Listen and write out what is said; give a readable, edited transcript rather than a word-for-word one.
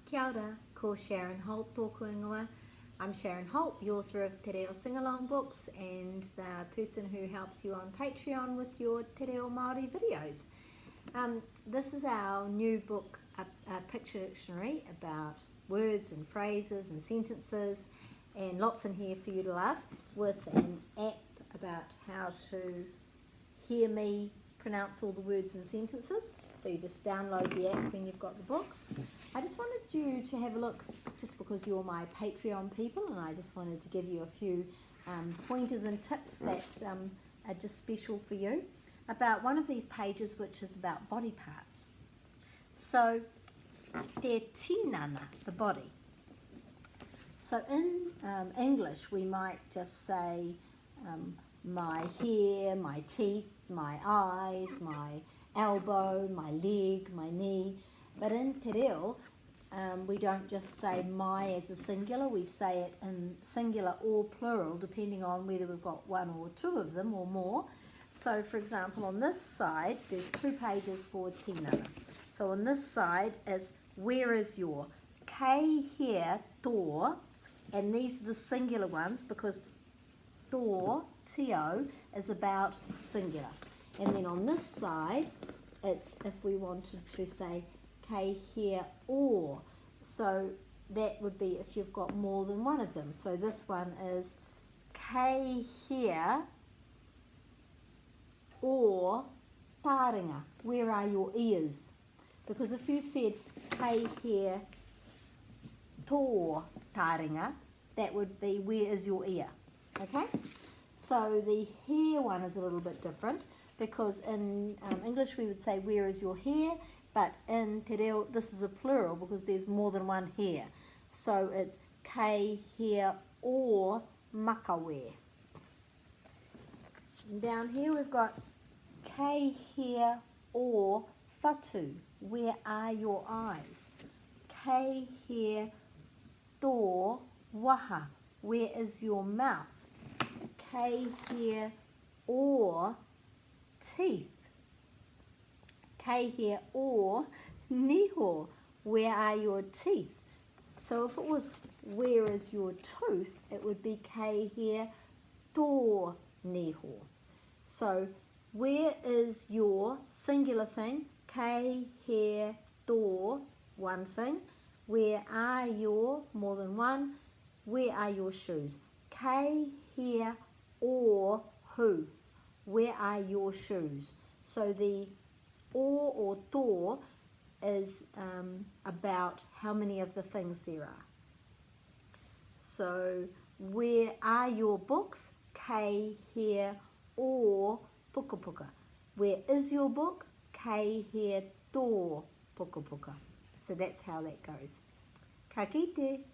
Kia ora, ko Sharon Holt tōku ingoa. I'm Sharon Holt, the author of Te Reo Singalong books and the person who helps you on Patreon with your Te Reo Māori videos. This is our new book, a picture dictionary about words and phrases and sentences, and lots in here for you to love, with an app about how to hear me pronounce all the words and sentences. So you just download the app when you've got the book. I just wanted you to have a look, just because you're my Patreon people, and I just wanted to give you a few pointers and tips that are just special for you, about one of these pages which is about body parts. So, te tinana, the body. So in English we might just say my hair, my teeth, my eyes, my elbow, my leg, my knee. But in Te Reo, we don't just say my as a singular, we say it in singular or plural, depending on whether we've got one or two of them or more. So for example, on this side, there's 2 pages for tinana. So on this side is where is your, kei here, tō, and these are the singular ones because tō, tio, is about singular. And then on this side, it's if we wanted to say kei here or, so that would be if you've got more than one of them. So this one is kei here or taringa, where are your ears? Because if you said kei here tō taringa, that would be where is your ear, okay? So the hair one is a little bit different, because in English we would say where is your hair, but in Te Reo this is a plural because there's more than one hair. So it's kei hair or makawe. And down here we've got kei hair or whatu, where are your eyes? Kei hair tō waha, where is your mouth? Kei hair or teeth. Kei hair or niho, where are your teeth? So if it was where is your tooth, it would be kei hair tō niho. So where is your singular thing? Kei hair tō, one thing. Where are your, more than one? Where are your shoes? Kei hair or who, where are your shoes? So the or tō is about how many of the things there are. So where are your books? Kei hair or puka puka. Where is your book? Kei hair tō puka puka. So that's how that goes. Ka kite.